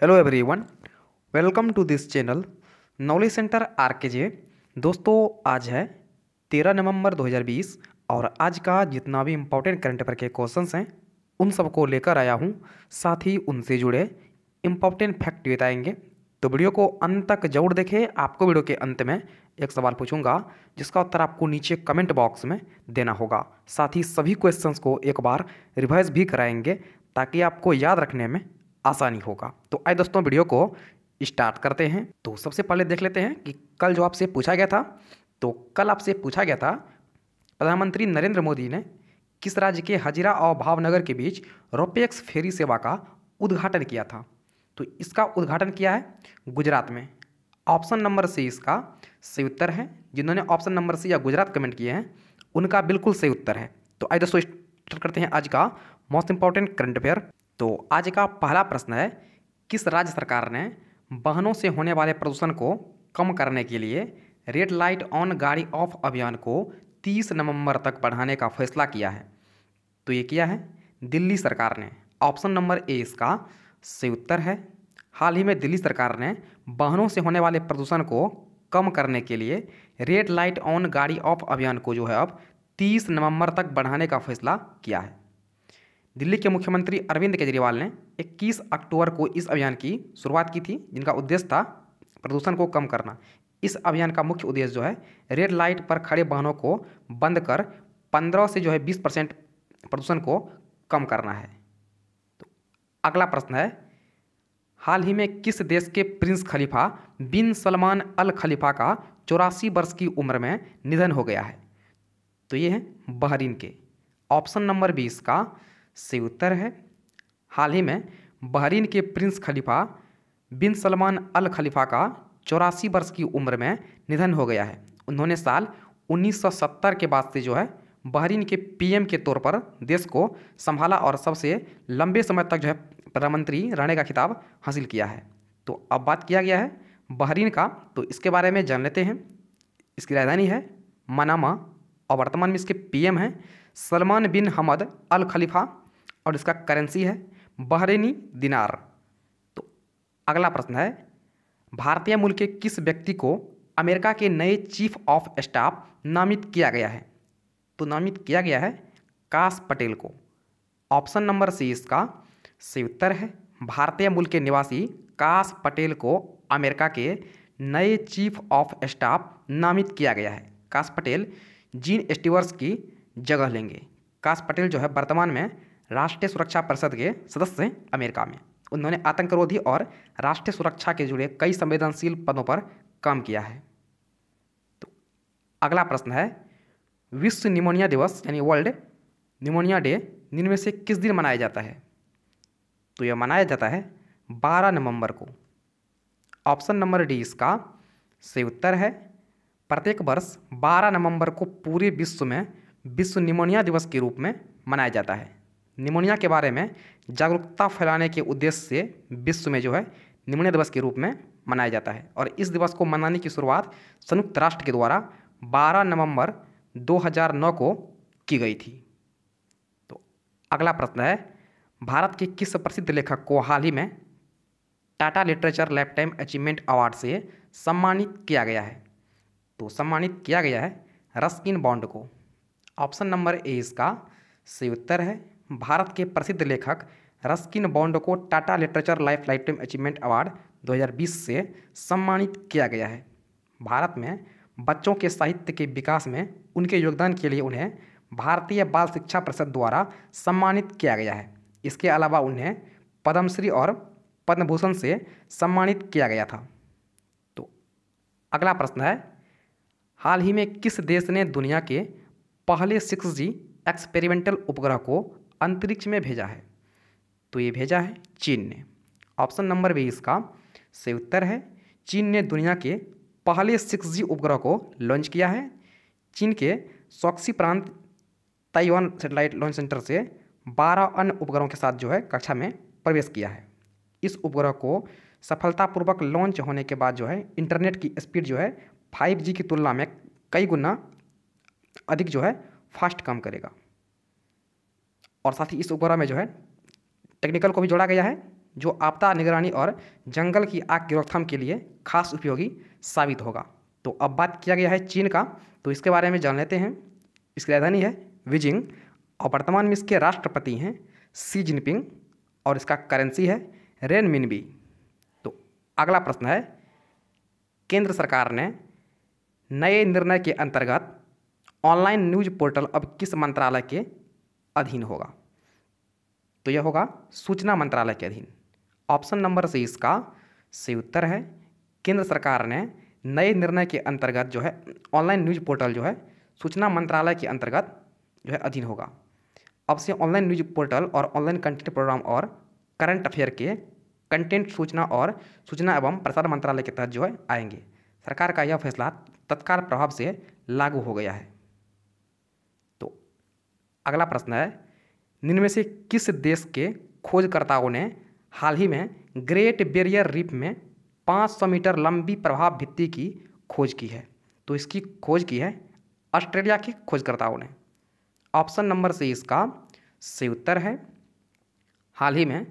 Hello everyone, welcome to this channel knowledge centre RKJ. दोस्तों, आज है 13 नवंबर 2020 और आज का जितना भी इम्पोर्टेंट करंट अफेयर के क्वेश्चंस हैं उन सबको लेकर आया हूं। साथ ही उनसे जुड़े इम्पोर्टेंट फैक्ट बताएंगे, तो वीडियो को अंत तक जरूर देखें। आपको वीडियो के अंत में एक सवाल पूछूंगा जिसका उत्तर आपको नीचे कमेंट बॉक्स में देना होगा। साथ ही सभी क्वेश्चंस को एक बार रिवाइज भी कराएंगे ताकि आपको याद रखने में आसानी होगा। तो आइए दोस्तों, वीडियो को स्टार्ट करते हैं। तो सबसे पहले देख लेते हैं कि कल जो आपसे पूछा गया था, तो कल आपसे पूछा गया था प्रधानमंत्री नरेंद्र मोदी ने किस राज्य के हजीरा और भावनगर के बीच रोपेक्स फेरी सेवा का उद्घाटन किया था। तो इसका उद्घाटन किया है गुजरात में। ऑप्शन नंबर सी इसका सही उत्तर है। जिन्होंने ऑप्शन नंबर सी या गुजरात कमेंट किए हैं उनका बिल्कुल सही उत्तर है। तो आइए दोस्तों, स्टार्ट करते हैं आज का मोस्ट इंपॉर्टेंट करंट अफेयर। तो आज का पहला प्रश्न है, किस राज्य सरकार ने वाहनों से होने वाले प्रदूषण को कम करने के लिए रेड लाइट ऑन गाड़ी ऑफ अभियान को 30 नवंबर तक बढ़ाने का फैसला किया है। तो ये किया है दिल्ली सरकार ने। ऑप्शन नंबर ए इसका सही उत्तर है। हाल ही में दिल्ली सरकार ने वाहनों से होने वाले प्रदूषण को कम करने के लिए रेड लाइट ऑन गाड़ी ऑफ अभियान को जो है अब 30 नवंबर तक बढ़ाने का फैसला किया है। दिल्ली के मुख्यमंत्री अरविंद केजरीवाल ने 21 अक्टूबर को इस अभियान की शुरुआत की थी, जिनका उद्देश्य था प्रदूषण को कम करना। इस अभियान का मुख्य उद्देश्य जो है रेड लाइट पर खड़े वाहनों को बंद कर 15 से 20% प्रदूषण को कम करना है। तो अगला प्रश्न है, हाल ही में किस देश के प्रिंस खलीफा बिन सलमान अल खलीफा का 84 वर्ष की उम्र में निधन हो गया है। तो ये है बहरीन के। ऑप्शन नंबर 20 का सही उत्तर है। हाल ही में बहरीन के प्रिंस खलीफा बिन सलमान अल खलीफा का 84 वर्ष की उम्र में निधन हो गया है। उन्होंने साल 1970 के बाद से जो है बहरीन के पीएम के तौर पर देश को संभाला और सबसे लंबे समय तक जो है प्रधानमंत्री रहने का खिताब हासिल किया है। तो अब बात किया गया है बहरीन का, तो इसके बारे में जान लेते हैं। इसकी राजधानी है मनामा और वर्तमान में इसके पीएम हैं सलमान बिन हमद अल खलीफा और इसका करेंसी है बहरीनी दिनार। तो अगला प्रश्न है, भारतीय मूल के किस व्यक्ति को अमेरिका के नए चीफ ऑफ स्टाफ नामित किया गया है। तो नामित किया गया है काश पटेल को। ऑप्शन नंबर सी इसका सही उत्तर है। भारतीय मूल के निवासी काश पटेल को अमेरिका के नए चीफ ऑफ स्टाफ नामित किया गया है। काश पटेल जीन स्टीवर्स की जगह लेंगे। काश पटेल जो है वर्तमान में राष्ट्रीय सुरक्षा परिषद के सदस्य हैं अमेरिका में। उन्होंने आतंकरोधी और राष्ट्रीय सुरक्षा के जुड़े कई संवेदनशील पदों पर काम किया है। तो अगला प्रश्न है, विश्व निमोनिया दिवस यानी वर्ल्ड निमोनिया डे इनमें से किस दिन मनाया जाता है। तो यह मनाया जाता है 12 नवंबर को। ऑप्शन नंबर डी इसका सही उत्तर है। प्रत्येक वर्ष 12 नवंबर को पूरे विश्व में विश्व निमोनिया दिवस के रूप में मनाया जाता है। निमोनिया के बारे में जागरूकता फैलाने के उद्देश्य से विश्व में जो है निमोनिया दिवस के रूप में मनाया जाता है और इस दिवस को मनाने की शुरुआत संयुक्त राष्ट्र के द्वारा 12 नवंबर 2009 को की गई थी। तो अगला प्रश्न है, भारत के किस प्रसिद्ध लेखक को हाल ही में Tata literature life time achievement award से सम्मानित किया गया है। तो सम्मानित किया गया है रस्किन बॉन्ड को। ऑप्शन नंबर ए इसका सही उत्तर है। भारत के प्रसिद्ध लेखक रस्किन बॉन्ड को Tata literature life time achievement award 2020 से सम्मानित किया गया है। भारत में बच्चों के साहित्य के विकास में उनके योगदान के लिए उन्हें भारतीय बाल शिक्षा परिषद द्वारा सम्मानित किया गया है। इसके अलावा उन्हें पद्मश्री और पद्म भूषण से सम्मानित किया गया था। तो अगला प्रश्न है, हाल ही में किस देश ने दुनिया के पहले 6G एक्सपेरिमेंटल उपग्रह को अंतरिक्ष में भेजा है। तो ये भेजा है चीन ने। ऑप्शन नंबर बी इसका सही उत्तर है। चीन ने दुनिया के पहले 6G उपग्रह को लॉन्च किया है। चीन के सॉक्सी प्रांत ताइवान सैटेलाइट लॉन्च सेंटर से 12 अन्य उपग्रहों के साथ जो है कक्षा में प्रवेश किया है। इस उपग्रह को सफलतापूर्वक लॉन्च होने के बाद जो है इंटरनेट की स्पीड जो है 5G की तुलना में कई गुना अधिक जो है फास्ट काम करेगा। और साथ ही इस उपग्रह में जो है टेक्निकल को भी जोड़ा गया है जो आपदा निगरानी और जंगल की आग की रोकथाम के लिए खास उपयोगी साबित होगा। तो अब बात किया गया है चीन का, तो इसके बारे में जान लेते हैं। इसकी राजधानी है बीजिंग और वर्तमान में इसके राष्ट्रपति हैं शी जिनपिंग और इसका करेंसी है रेनमिनबी। तो अगला प्रश्न है, केंद्र सरकार ने नए निर्णय के अंतर्गत ऑनलाइन न्यूज पोर्टल अब किस मंत्रालय के अधीन होगा? तो यह होगा सूचना मंत्रालय के अधीन। ऑप्शन नंबर से इसका सही उत्तर है, केंद्र सरकार ने नए निर्णय के अंतर्गत जो है ऑनलाइन न्यूज पोर्टल जो है सूचना मंत्रालय के अंतर्गत जो है अधीन होगा। अब से ऑनलाइन न्यूज पोर्टल और ऑनलाइन कंटेंट प्रोग्राम और करंट अफेयर के कंटेंट सूचना एवं प्रसारण मंत्रालय के तहत जो है आएंगे। सरकार का यह फैसला तत्काल प्रभाव से लागू हो गया है। तो अगला प्रश्न है, निम्न में से किस देश के खोजकर्ताओं ने हाल ही में ग्रेट बैरियर रीफ में 500 मीटर लंबी प्रभाव भित्ति की खोज की है? तो इसकी खोज की है ऑस्ट्रेलिया के खोजकर्ताओं ने। ऑप्शन नंबर से इसका सही उत्तर है, हाल ही में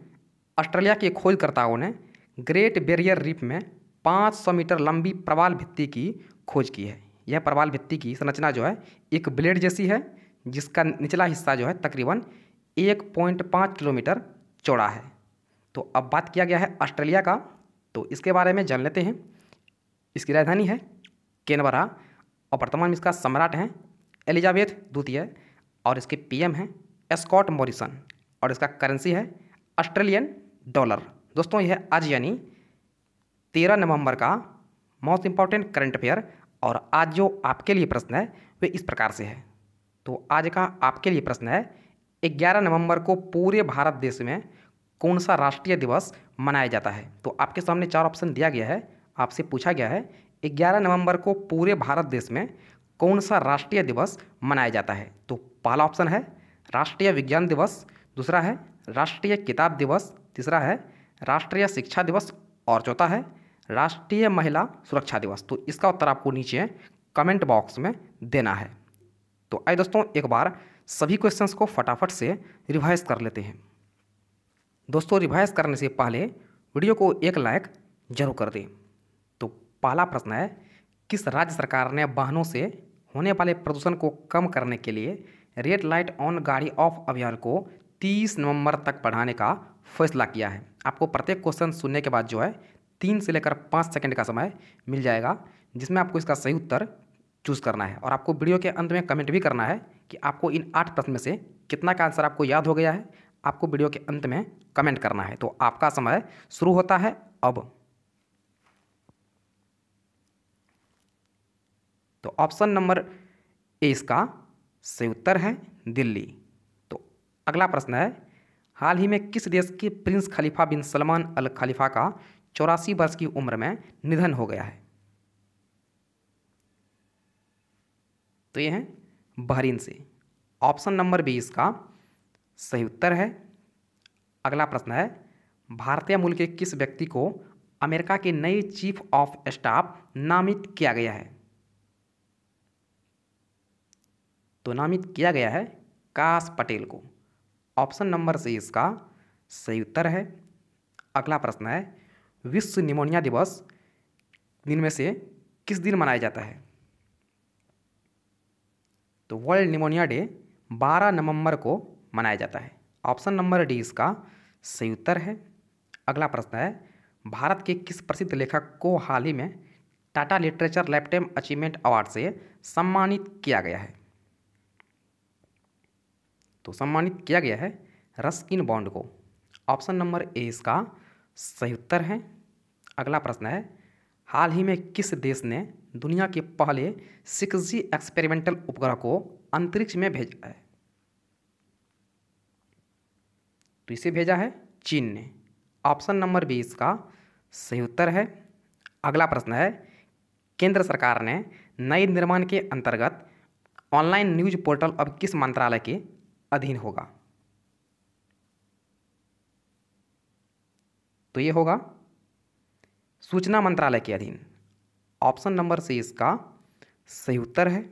ऑस्ट्रेलिया के खोजकर्ताओं ने ग्रेट बैरियर रीफ में 500 मीटर लंबी प्रवाल भित्ति की खोज की है। यह प्रवाल भित्ति की संरचना जो है एक ब्लेड जैसी है, जिसका निचला हिस्सा जो है तकरीबन 1.5 किलोमीटर चौड़ा है। तो अब बात किया गया है ऑस्ट्रेलिया का, तो इसके बारे में जान लेते हैं। इसकी राजधानी है कैनबरा और वर्तमान में इसका सम्राट हैं एलिजाबेथ द्वितीय और इसके पीएम हैं स्कॉट मॉरिसन और इसका करेंसी है ऑस्ट्रेलियन डॉलर। दोस्तों यह आज यानी 13 नवंबर का मोस्ट इंपॉर्टेंट करंट अफेयर, और आज जो आपके लिए प्रश्न है वे इस प्रकार से है। तो आज का आपके लिए प्रश्न है, 11 नवंबर को पूरे भारत देश में कौन सा राष्ट्रीय दिवस मनाया जाता है? तो आपके सामने 4 ऑप्शन दिया गया है। आपसे पूछा गया है 11 नवंबर को पूरे भारत देश में कौन सा राष्ट्रीय दिवस मनाया जाता है? तो पहला ऑप्शन है राष्ट्रीय विज्ञान दिवस, दूसरा है राष्ट्रीय किताब दिवस, तीसरा है राष्ट्रीय शिक्षा दिवस और चौथा है राष्ट्रीय महिला सुरक्षा दिवस। तो इसका उत्तर आपको नीचे कमेंट बॉक्स में देना है। तो आइए दोस्तों एक बार सभी क्वेश्चंस को फटाफट से रिवाइज कर लेते हैं। दोस्तों रिवाइज करने से पहले वीडियो को एक लाइक जरूर कर दें। तो पहला प्रश्न है, किस राज्य सरकार ने वाहनों से होने वाले प्रदूषण को कम करने के लिए रेड लाइट ऑन गाड़ी ऑफ अभियान को 30 नवंबर तक बढ़ाने का फैसला किया है? आपको प्रत्येक क्वेश्चन सुनने के बाद जो है 3 से लेकर 5 सेकंड का समय मिल जाएगा, जिसमें आपको इसका सही उत्तर चूज़ करना है। और आपको वीडियो के अंत में कमेंट भी करना है कि आपको इन 8 प्रश्न में से कितना का आंसर आपको याद हो गया है। आपको वीडियो के अंत में कमेंट करना है। तो आपका समय शुरू होता है अब। तो ऑप्शन नंबर ए इसका सही उत्तर है दिल्ली। तो अगला प्रश्न है, हाल ही में किस देश के प्रिंस खलीफा बिन सलमान अल खलीफा का 84 वर्ष की उम्र में निधन हो गया है? तो ये है बहरीन से। ऑप्शन नंबर बी इसका सही उत्तर है। अगला प्रश्न है, भारतीय मूल के किस व्यक्ति को अमेरिका के नए चीफ ऑफ स्टाफ नामित किया गया है? तो नामित किया गया है काश पटेल को। ऑप्शन नंबर से इसका सही उत्तर है। अगला प्रश्न है, विश्व निमोनिया दिवस दिन में से किस दिन मनाया जाता है? तो वर्ल्ड निमोनिया डे 12 नवंबर को मनाया जाता है। ऑप्शन नंबर डी इसका सही उत्तर है। अगला प्रश्न है, भारत के किस प्रसिद्ध लेखक को हाल ही में Tata literature lifetime achievement award से सम्मानित किया गया है? तो सम्मानित किया गया है रस्किन बॉन्ड को। ऑप्शन नंबर ए इसका सही उत्तर है। अगला प्रश्न है, हाल ही में किस देश ने दुनिया के पहले 6G एक्सपेरिमेंटल उपग्रह को अंतरिक्ष में भेजा है? तो इसे भेजा है चीन ने। ऑप्शन नंबर बी इसका सही उत्तर है। अगला प्रश्न है, केंद्र सरकार ने नए निर्माण के अंतर्गत ऑनलाइन न्यूज पोर्टल अब किस मंत्रालय के अधीन होगा? तो ये होगा सूचना मंत्रालय के अधीन। ऑप्शन नंबर सी इसका सही उत्तर है।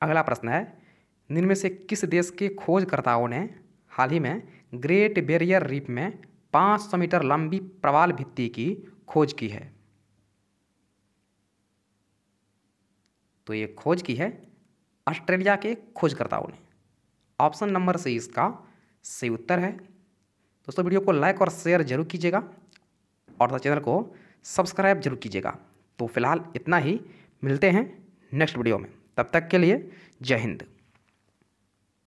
अगला प्रश्न है, निम्न में से किस देश के खोजकर्ताओं ने हाल ही में ग्रेट बैरियर रीफ में 500 मीटर लंबी प्रवाल भित्ति की खोज की है? तो ये खोज की है ऑस्ट्रेलिया के खोजकर्ताओं ने। ऑप्शन नंबर सी इसका सही उत्तर है। दोस्तों वीडियो को लाइक और शेयर जरूर कीजिएगा और चैनल को सब्सक्राइब जरूर कीजिएगा। तो फिलहाल इतना ही, मिलते हैं नेक्स्ट वीडियो में, तब तक के लिए जय हिंद।